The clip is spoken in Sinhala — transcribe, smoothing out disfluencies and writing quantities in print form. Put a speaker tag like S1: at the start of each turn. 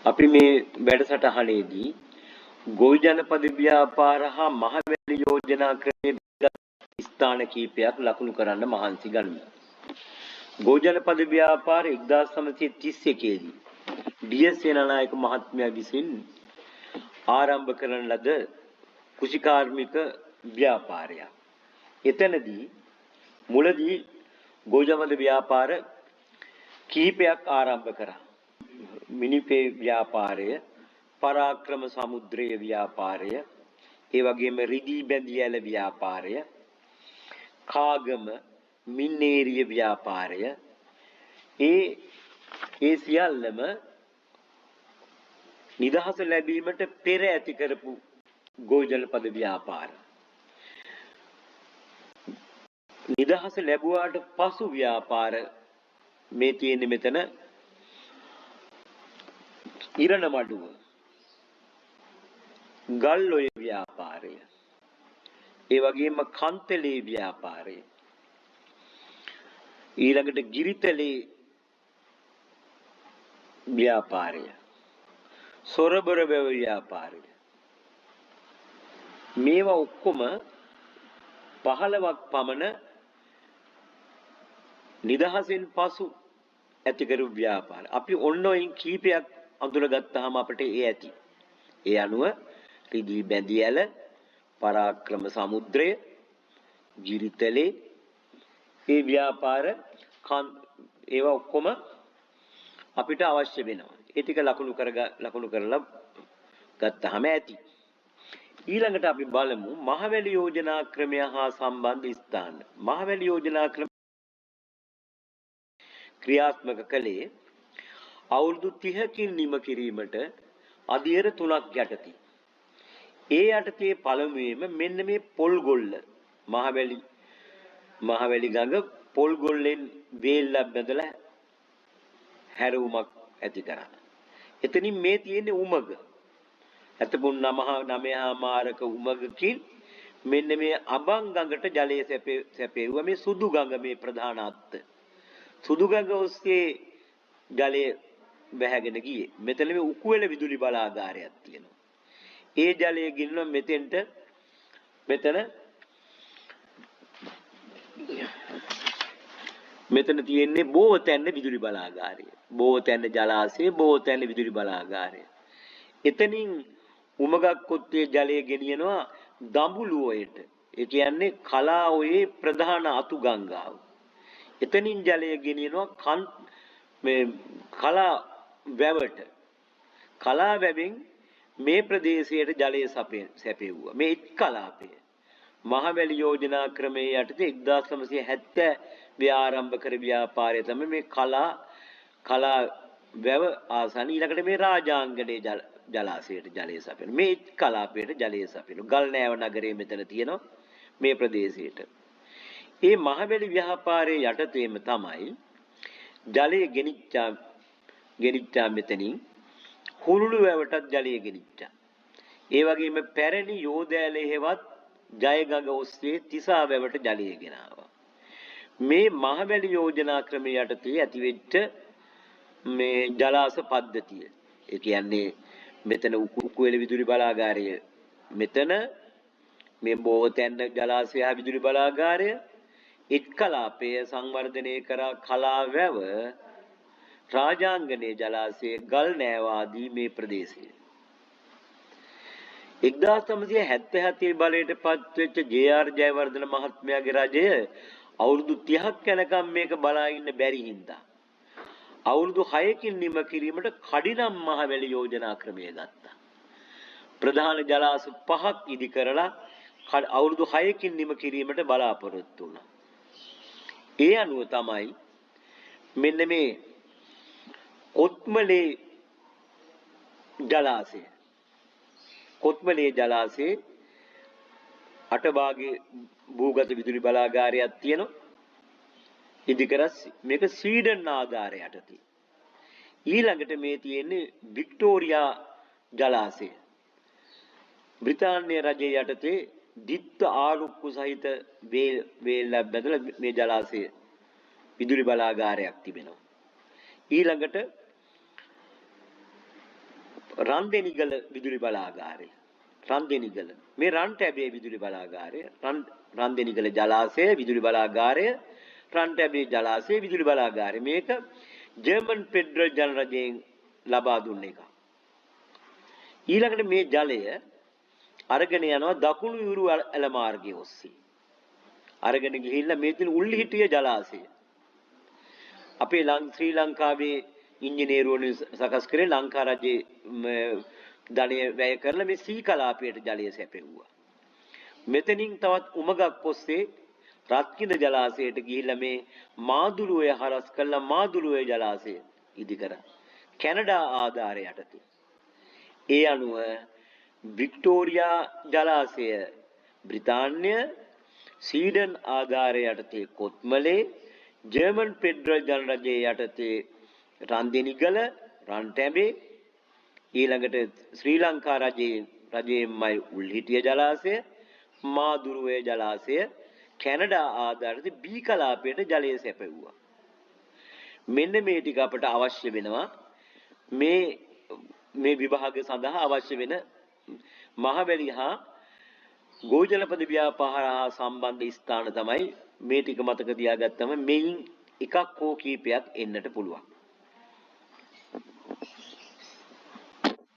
S1: අපි මේ වැඩසටහනේදී ගොවි ජනපද ව්‍යාපාර හා මහවැලි යෝජනා ක්‍රමයේ ස්ථාන කීපයක් ලකුණු කරන්න මහන්සි ගනිමු. ගොවි ජනපද ව්‍යාපාර 1931 දී ඩී.එස්. සේනානායක මහත්මයා විසින් ආරම්භ කරන ලද කෘෂිකාර්මික ව්‍යාපාරයක්. එතනදී මුලදී ගොවි ජනපද ව්‍යාපාර කීපයක් ආරම්භ කරා. මිනිපේ ව්‍යාපාරය, පරාක්‍රම සමුද්‍රයේ ව්‍යාපාරය, ඒ වගේම රිදී බැඳී ඇල ව්‍යාපාරය, කාගම මින්නේරිය ව්‍යාපාරය, ඒ සියල්ලම නිදහස ලැබීමට පෙර ඇති කරපු ගොවි ජනපද ව්‍යාපාර. නිදහස ලැබුවාට පසු ව්‍යාපාර මේ තියෙන්නේ මෙතන ඉරණමඩුව, ගල්ඔය ව්‍යාපාරය, ඒ වගේම කන්තලේ ව්‍යාපාරය, ඊළඟට ගිරිතලේ ව්‍යාපාරය, සොරබර වැව ව්‍යාපාරය. මේවා ඔක්කොම 15ක් පමණ නිදහසෙන් පසු ඇති කරු ව්‍යාපාර. අපි ඔන්න ඔයින් කීපයක් අඳුරගත්තාම අපිට ඒ ඇති. ඒ අනුව රිදී බැඳී ඇල, පරාක්‍රම සමුද්‍රය, ගිරිතලේ, ඒ ව්‍යාපාර ඒවා ඔක්කොම අපිට අවශ්‍ය වෙනවා. ඒ ටික ලකුණු කරලා ගත්තාම ඇති. ඊළඟට අපි බලමු මහවැලි යෝජනා ක්‍රමය හා සම්බන්ධ ස්ථාන. මහවැලි යෝජනා ක්‍රම ක්‍රියාත්මක කළේ අවුරුදු 30කින් නිම කිරීමට අධියර 3ක් යටතේ. ඒ යටතේ පළමුවෙම මෙන්න මේ පොල්ගොල්ල මහවැලි ගඟ පොල්ගොල්ලෙන් වේල්ලක් බැඳලා හැරවුමක් ඇති කරා. එතනින් මේ තියෙන්නේ උමග. අතපුන් 9මාරක උමගකින් මෙන්න මේ අබන් ගඟට ජලය සැපෙවුවා. මේ සුදු ගඟ මේ ප්‍රධාන අත්ත. සුදු ගඟ ඔස්සේ ජලය බැහැගෙන ගියේ. මෙතන මේ උකුවැල විදුලි බලාගාරයක් තියෙනවා. ඒ ජලය ගින්නොත් මෙතන තියෙන්නේ බෝවතැන්න විදුලි බලාගාරය. බෝවතැන්න ජලාශය, බෝවතැන්න විදුලි බලාගාරය. එතනින් උමගක් ඔත්තේ ජලය ගෙනියනවා දඹුලුවයට. ඒ කියන්නේ කලාඔයේ ප්‍රධාන අතු ගංගාව. එතනින් ජලය ගෙනියනවා මේ කලා වැවට. කලා වැවෙන් මේ ප්‍රදේශයට ජලය සැපෙව්වා. මේ එක් කලාපය මහවැලි යෝජනා ක්‍රමයේ යටතේ 1970 ආරම්භ කර ව්‍යාපාරය තමයි මේ කලා වැව ආසන්න. ඊළඟට මේ රාජාංගනේ ජලාශයට ජලය සැපෙන. මේ එක් කලාපයට ජලය සැපෙන. ගල්නෑව නගරයේ මෙතන තියෙනවා මේ ප්‍රදේශයට. ඒ මහවැලි ව්‍යාපාරයේ යටතේම තමයි ජලය ගෙනිච්චා මෙතනින් හුරුළු වැවටත් ජලය ගෙනිච්චා. ඒ වගේම පැරණි යෝධෑලේ හෙවත් ජයගඟ ඔස්සේ තිසා වැවට ජලය ගෙනාවා. මේ මහවැලි යෝජනා ක්‍රමයේ යටතේ ඇතිවෙච්ච මේ ජලාශ පද්ධතිය. ඒ කියන්නේ මෙතන උකුවැල විදුලි බලාගාරය, මෙතන මේ බෝවතැන්න ජලාශය හා විදුලි බලාගාරය, එක් කලාපය සංවර්ධනය කරා කලා වැව, රාජාංගනේ ජලාශය, ගල් නෑව ආදී මේ ප්‍රදේශය. 1977 බලයට පත්වෙච්ච ජේ.ආර්. ජයවර්ධන මහත්මයාගේ රජය අවුරුදු 30ක් යනකම් මේක බලා ඉන්න බැරි හින්දා අවුරුදු 6කින් නිම කිරීමට කඩිනම් මහවැලි යෝජනා ක්‍රමය ගත්තා. ප්‍රධාන ජලාශ 5ක් ඉදි කරලා අවුරුදු 6කින් නිම කිරීමට බලාපොරොත්තු වුණා. ඒ අනුව තමයි මෙන්න මේ කොත්මලේ ජලාශයේ අටභාගයේ භූගත විදුලි බලාගාරයක් තියෙනවා. ඉදිකරස් මේක ස්වීඩන් ආධාරය යටතේ. ඊළඟට මේ තියෙන්නේ වික්ටෝරියා ජලාශය. බ්‍රිතාන්‍ය රජයේ යටතේ දිත්ත ආරුක්කු සහිත වේල්ලක් බැඳලා මේ ජලාශය විදුලි බලාගාරයක් තිබෙනවා. ඊළඟට රන්දෙනිගල විදුලි බලාගාරය. රන්දෙනිගල. මේ රන්ටැබේ විදුලි බලාගාරය. රන්දෙනිගල ජලාශය විදුලි බලාගාරය. රන්ටැබේ ජලාශය විදුලි බලාගාරය. මේක ජර්මන් ෆෙඩරල් ජනරජයෙන් ලබා දුන්න එක. ඊළඟට මේ ජලය අරගෙන යනවා දකුණු යුරු ඇල මාර්ගය ඔස්සේ. අරගෙන ගිහිල්ලා මේ තියෙන උල්ලිහිටිය ජලාශය. අපේ ශ්‍රී ලංකාවේ ඉංජිනේරුවනි සකස් කරේ ලංකා රජයේ ධනය වැය කරලා මේ සී කලාපයට ජලය සැපෙව්වා. මෙතනින් තවත් උමගක් ඔස්සේ රත්කිඳ ජලාශයට ගිහිල්ලා මේ මාදුළුවේ හරස් කළා මාදුළුවේ ජලාශය ඉදි කරා. කැනඩා ආධාරය යටතේ. ඒ අනුව වික්ටෝරියා ජලාශය බ්‍රිතාන්‍ය ස්වීඩන් ආධාරය යටතේ කොත්මලේ ජර්මන් ෆෙඩරල් ජනරජයේ යටතේ රන්දෙනිගල රන්ටැඹේ ඊළඟට ශ්‍රී ලංකා රජයෙන්මයි උල්හිටිය ජලාශය මාදුරුවේ ජලාශය කැනඩා ආධාරිත බී කලාපයට ජලය සැපෙව්වා. මෙන්න මේ ටික අපට අවශ්‍ය වෙනවා මේ විභාග සඳහා අවශ්‍ය වෙන මහවැලි හා ගෝජලපද ව්‍යාපාර හා සම්බන්ධ ස්ථාන තමයි මේ ටික මතක තියාගත්තම මෙයින් එකක් හෝ කීපයක් එන්නට පුළුවන්.